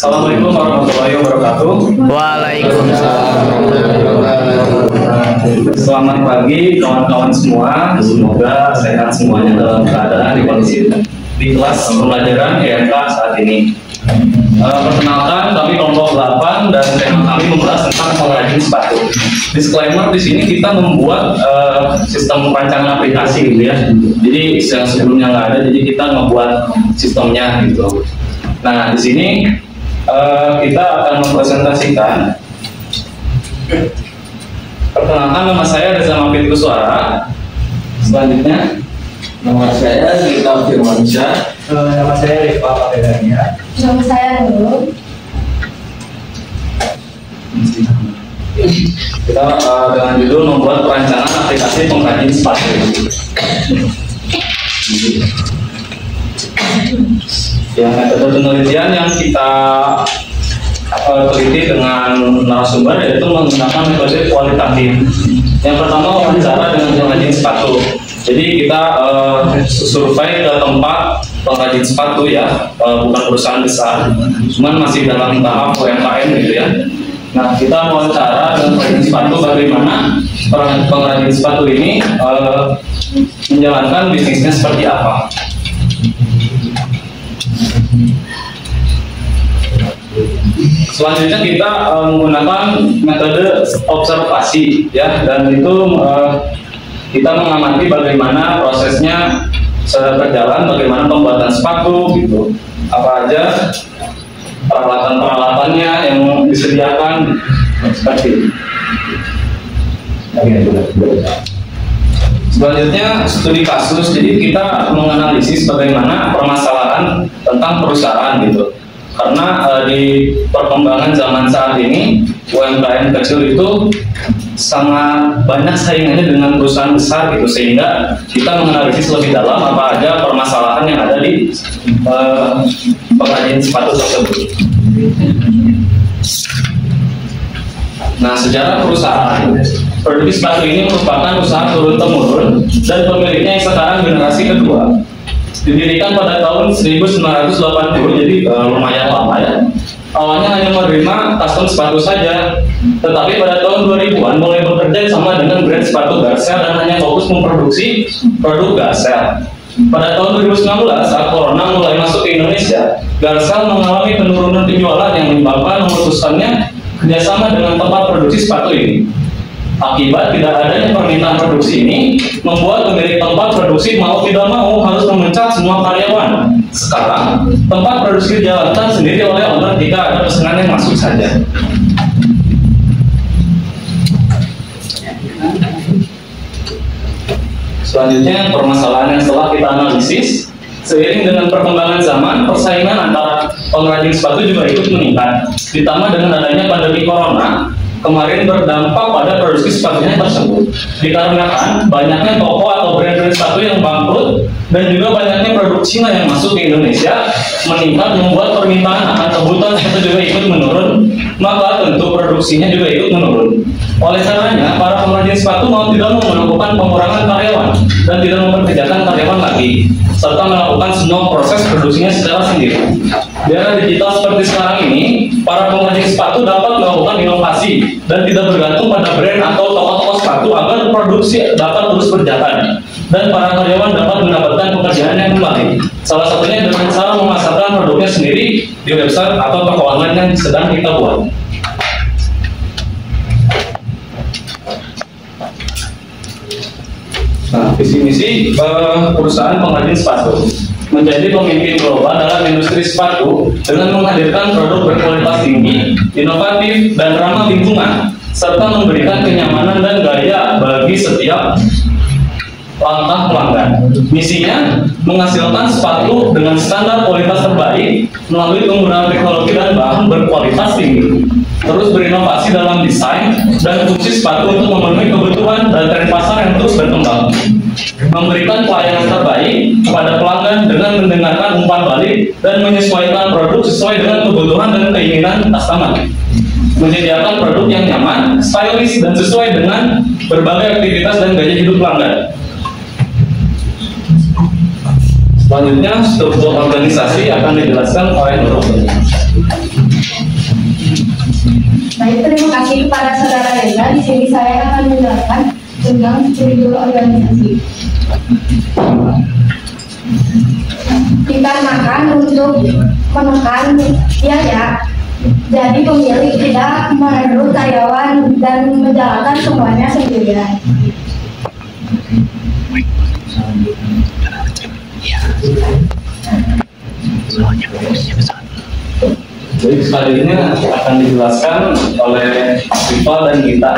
Assalamualaikum warahmatullahi wabarakatuh. Waalaikumsalam. Selamat pagi kawan-kawan semua. Semoga sehat semuanya dalam keadaan di kondisi di kelas pembelajaran IMK saat ini. Perkenalkan, kami kelompok 8 dan tema kami membahas tentang pengrajin sepatu. Disclaimer, di sini kita membuat sistem perancangan aplikasi gitu ya. Jadi yang sebelumnya nggak ada, jadi kita membuat sistemnya gitu. Nah, di sini kita akan mempresentasikan. Perkenalkan, nama saya Reza Mafid Kuswara. Selanjutnya, Nama saya Zita Firmansyah. Nama saya Rifka Papedania. Nama saya Nurul. kita dengan judul membuat perancangan aplikasi pengrajin sepatu. Ya, metode penelitian yang kita teliti dengan narasumber yaitu menggunakan metode kualitatif. Yang pertama, wawancara dengan pengrajin sepatu. Jadi kita survei ke tempat pengrajin sepatu ya, bukan perusahaan besar, cuman masih dalam tahap UMKM gitu ya. Nah, kita wawancara dengan pengrajin sepatu bagaimana pengrajin sepatu ini menjalankan bisnisnya seperti apa. Selanjutnya kita menggunakan metode observasi ya, dan itu kita mengamati bagaimana prosesnya berjalan, bagaimana pembuatan sepatu gitu, apa aja peralatan-peralatannya yang disediakan seperti itu. Selanjutnya studi kasus, jadi kita menganalisis bagaimana permasalahan tentang perusahaan gitu. Karena di perkembangan zaman saat ini UMKM kecil itu sangat banyak saingannya dengan perusahaan besar gitu, sehingga kita menganalisis lebih dalam apa aja permasalahan yang ada di pengrajin sepatu tersebut. Nah, sejarah perusahaan produksi sepatu ini merupakan usaha turun-temurun dan pemiliknya yang sekarang generasi kedua. Didirikan pada tahun 1980, jadi lumayan lama ya. Awalnya hanya menerima custom sepatu saja, tetapi pada tahun 2000-an mulai bekerja sama dengan brand sepatu Garcel dan hanya fokus memproduksi produk Garcel. Pada tahun 2019, saat corona mulai masuk ke Indonesia, Garcel mengalami penurunan penjualan yang menyebabkan memutuskannya kerjasama dengan tempat produksi sepatu ini. Akibat tidak adanya permintaan produksi ini, membuat pemilik tempat produksi mau tidak mau harus memecat semua karyawan. Sekarang, tempat produksi dijalankan sendiri oleh owner jika ada pesanan yang masuk saja. Selanjutnya, permasalahan yang setelah kita analisis, seiring dengan perkembangan zaman, persaingan antara pengrajin sepatu juga ikut meningkat. Ditambah dengan adanya pandemi corona, kemarin berdampak pada produksi sepatunya tersebut. Dikarenakan banyaknya toko atau brand-brand sepatu yang bangkrut dan juga banyaknya produk Cina yang masuk ke Indonesia meningkat, membuat permintaan akan kebutuhan sepatu juga ikut menurun, maka tentu produksinya juga ikut menurun. Oleh karenanya, para pengrajin sepatu mau tidak mau melakukan pengurangan karyawan dan tidak mempekerjakan karyawan lagi, serta melakukan semua proses produksinya secara sendiri. Di era digital seperti sekarang ini, para pengrajin sepatu dapat melakukan inovasi dan tidak bergantung pada brand atau toko-toko sepatu agar produksi dapat terus berjalan dan para karyawan dapat mendapatkan pekerjaan yang kembali. Salah satunya dengan cara memasarkan produknya sendiri di website atau toko online yang sedang kita buat. Nah, visi misi perusahaan pengrajin sepatu menjadi pemimpin global dalam industri sepatu dengan menghadirkan produk berkualitas tinggi, inovatif, dan ramah lingkungan, serta memberikan kenyamanan dan gaya bagi setiap langkah pelanggan. Misinya menghasilkan sepatu dengan standar kualitas terbaik melalui penggunaan teknologi dan bahan berkualitas tinggi. Terus berinovasi dalam desain dan fungsi sepatu untuk memenuhi kebutuhan dan tren pasar yang terus berkembang. Memberikan pelayanan terbaik kepada pelanggan dengan mendengarkan umpan balik dan menyesuaikan produk sesuai dengan kebutuhan dan keinginan customer. Menyediakan produk yang nyaman, stylish, dan sesuai dengan berbagai aktivitas dan gaya hidup pelanggan. Selanjutnya, struktur organisasi akan dijelaskan oleh Nurul. Baik, terima kasih kepada saudara Reza. Di sini saya akan menjelaskan tentang kurikulum organisasi. Dikarenakan untuk menekan biaya, jadi pemilik tidak merekrut karyawan dan menjalankan semuanya sendirian. Jadi selanjutnya akan dijelaskan oleh Rival dan kita.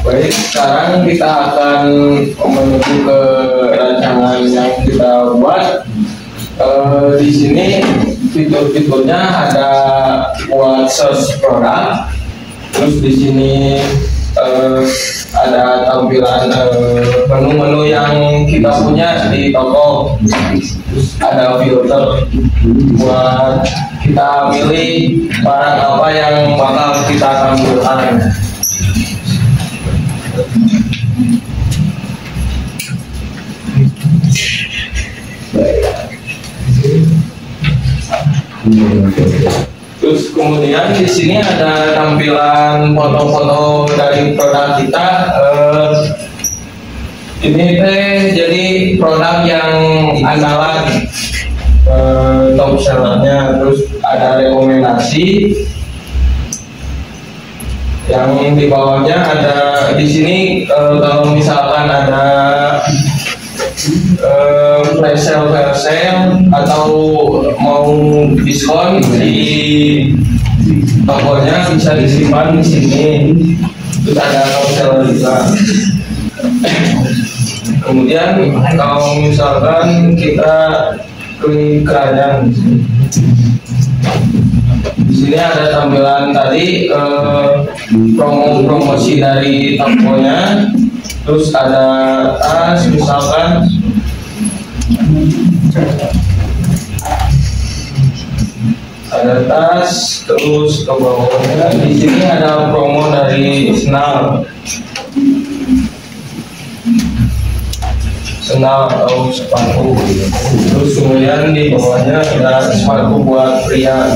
Baik, sekarang kita akan menuju ke rancangan yang kita buat. Di sini fitur-fiturnya ada buat search produk. Terus di sini ada tampilan menu-menu yang kita punya di toko. Terus ada filter buat kita milih barang apa yang bakal kita tampilkan. Terus kemudian di sini ada tampilan foto-foto dari produk kita. Ini jadi produk yang andalan, top sellernya. Terus ada rekomendasi. Yang di bawahnya ada di sini kalau misalkan ada flash sale atau mau diskon di tokonya bisa disimpan di sini. Terus ada top seller juga. Kemudian kalau misalkan kita klik keranjang, di sini ada tampilan tadi promosi dari tokonya. Terus ada tas misalkan, ada tas. Terus ke bawahnya di sini ada promo dari sendal atau sepatu. Terus kemudian di bawahnya ada sepatu buat pria.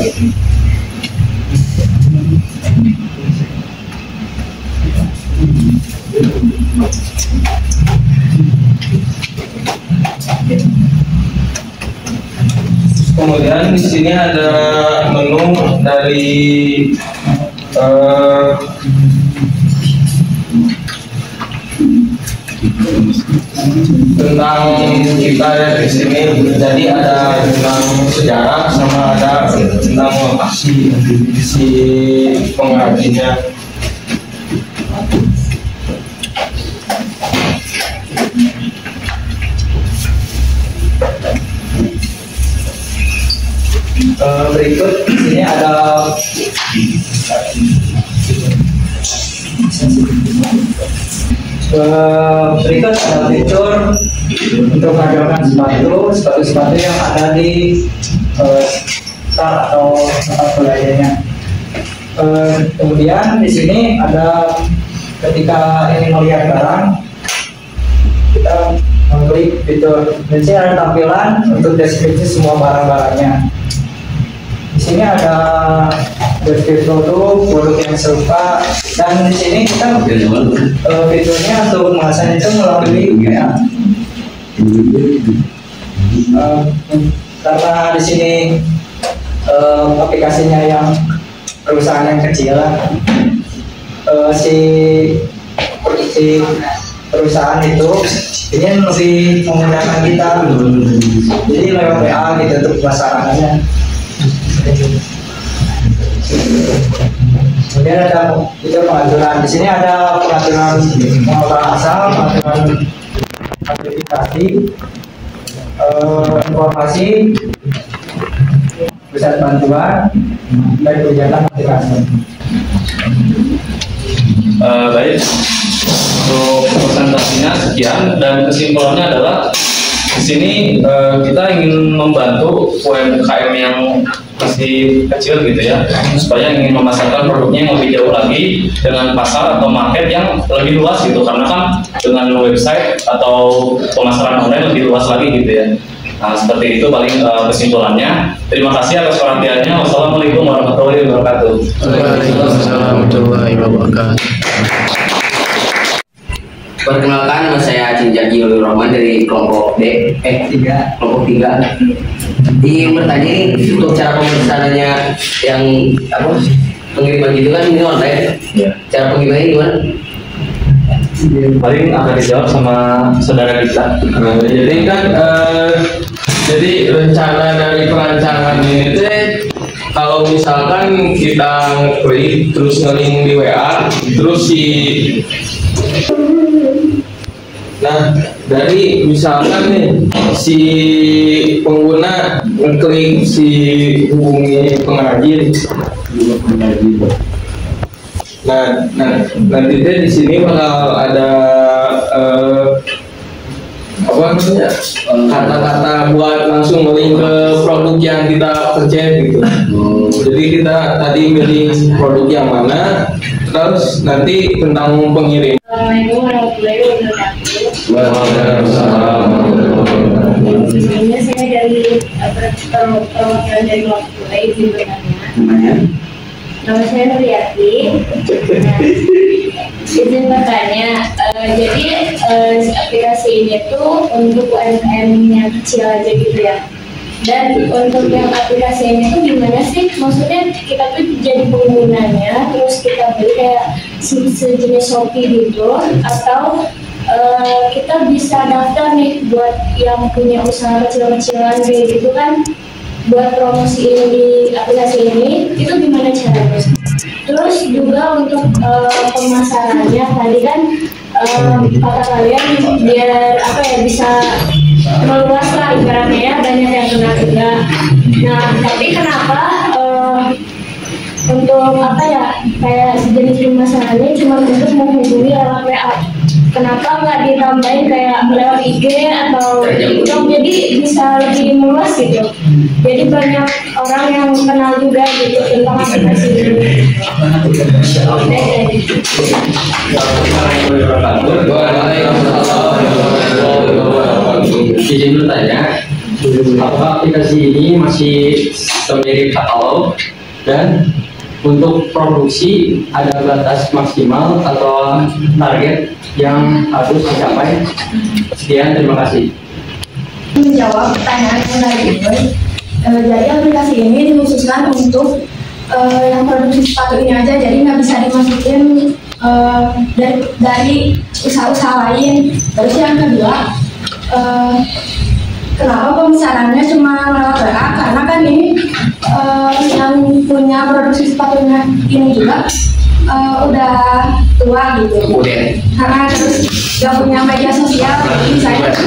Kemudian di sini ada menu dari tentang kita di sini. Jadi ada tentang sejarah sama ada tentang lokasi si pengrajinnya. Berikut di sini ada berikut ada fitur untuk mengajarkan sepatu yang ada di start atau tempat belajarnya. Kemudian di sini ada ketika ingin melihat barang, kita mengklik fitur. Di sini ada tampilan untuk deskripsi semua barang-barangnya. Di sini ada deskripsi produk yang serupa, dan di sini kita fiturnya untuk mengasah itu melalui WA. Karena di sini aplikasinya yang perusahaan yang kecil, si perusahaan itu ingin lebih memudahkan kita, jadi lewat WA gitu untuk pemasarannya. Kemudian ada fitur pengaturan. Di sini ada pengaturan pengaturan asal, pengaturan notifikasi, informasi, pusat bantuan, dan kebijakan aplikasi. Baik, untuk presentasinya sekian, dan kesimpulannya adalah di sini kita ingin membantu UMKM yang masih kecil gitu ya, supaya ingin memasarkan produknya yang lebih jauh lagi dengan pasar atau market yang lebih luas gitu, karena kan dengan website atau pemasaran online lebih luas lagi gitu ya. Nah, seperti itu paling kesimpulannya. Terima kasih atas perhatiannya. Wassalamualaikum warahmatullahi wabarakatuh. Waalaikumsalam warahmatullahi wabarakatuh. Perkenalkan, nama saya Cinjaki Yulur Rahman dari kelompok kelompok 3. Ingin bertanya nih, untuk cara pemesanannya yang pengiriman gitu kan ini online. Ya. Cara pengirimannya gimana? Paling akan dijawab sama saudara kita. Jadi kan jadi rencana dari perancangan ini teh, kalau misalkan kita klik terus nge-link di WA terus nah dari misalkan nih si pengguna ngeklik si hubungi pengrajin. Nah, nanti teh di sini bakal ada kata-kata buat langsung nge-link ke produk yang kita pencet gitu. Jadi kita tadi milih produk yang mana, terus nanti tentang pengirim. Assalamualaikum warahmatullahi wabarakatuh. Waalaikumsalam. Sebelumnya saya dari perwakilan dari kelompok A izin bertanya. Nama saya Nuriyati. Izin bertanya, jadi aplikasi ini tuh untuk UMKM yang kecil aja gitu ya. Dan untuk yang aplikasi ini tuh gimana sih? Maksudnya kita tuh jadi penggunanya, terus kita beli kayak sejenis Shopee gitu, atau kita bisa daftar nih buat yang punya usaha kecil-kecilan kayak gitu kan, buat promosiin di aplikasi ini, itu gimana caranya? Terus juga untuk pemasarannya tadi kan kata kalian biar bisa meluas lah ibaratnya ya, banyak yang kenal juga. Nah tapi kenapa untuk kayak sejenis pemasarannya cuma untuk menghubungi lewat WA? Kenapa nggak ditambahin kayak lewat IG atau TikTok, jadi bisa lebih meluas gitu, jadi banyak orang yang kenal juga gitu tentang aplikasi ini. Izin bertanya, apakah aplikasi ini masih mirip katalog, dan untuk produksi ada batas maksimal atau target yang harus dicapai? Sekian, terima kasih. Menjawab pertanyaan yang tadi itu, jadi aplikasi ini dikhususkan untuk yang produksi sepatu ini aja, jadi nggak bisa dimasukin dari usaha-usaha lain. Terus yang kedua, kenapa pemasarannya cuma lewat WA? Karena kan ini yang punya produksi sepatunya ini juga udah tua gitu. Karena terus gak punya media sosial, jadi saya pakai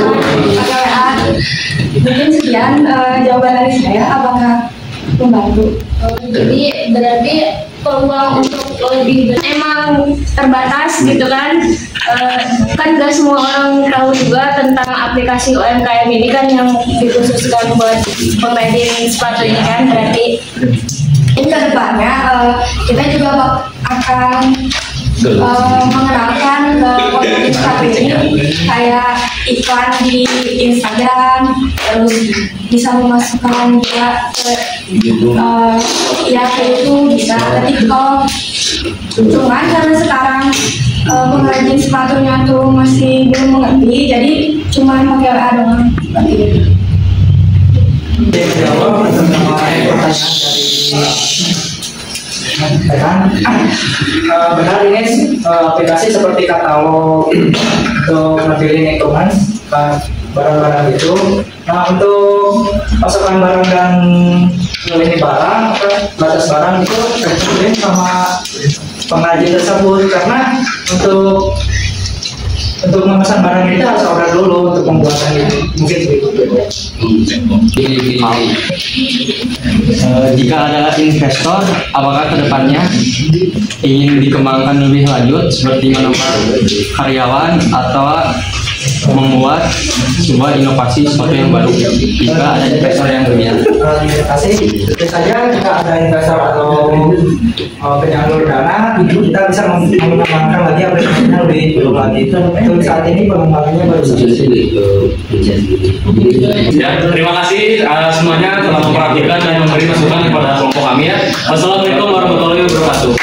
WA. Mungkin sekian jawaban dari saya. Apakah membantu? Jadi berarti peluang untuk lebih emang terbatas gitu kan? Kan gak semua orang tahu juga tentang aplikasi UMKM ini kan, yang dikhususkan buat pengrajin sepatu ini kan. Berarti ini ke depannya kita juga akan mengenalkan ke pengrajin sepatu ini kayak iklan di Instagram, terus bisa memasukkan juga ke itu bisa ke TikTok. Cuman karena sekarang pengrajin sepatunya tuh masih belum mengerti, jadi cuma pakai WA doang seperti itu. Benar, ini aplikasi seperti katalog untuk ngebilin hitungan barang-barang itu. Nah untuk pasokan barang dan milih barang, batas barang itu terjadi sama pengrajin tersebut, karena untuk memesan barang itu harus order dulu untuk pembuatan itu, mungkin begitu. Jika ada investor, apakah kedepannya ingin dikembangkan lebih lanjut seperti menambah karyawan atau membuat sebuah inovasi sesuatu yang baru jika ada investor yang berminat. Terima kasih. Tentu saja jika ada investor atau penyalur dana, kita bisa mengembangkan lagi aplikasinya lebih jauh lagi. Untuk saat ini pengembangannya baru saja. Ya, terima kasih semuanya telah memperhatikan dan memberi masukan kepada kelompok kami ya. Wassalamualaikum warahmatullahi wabarakatuh.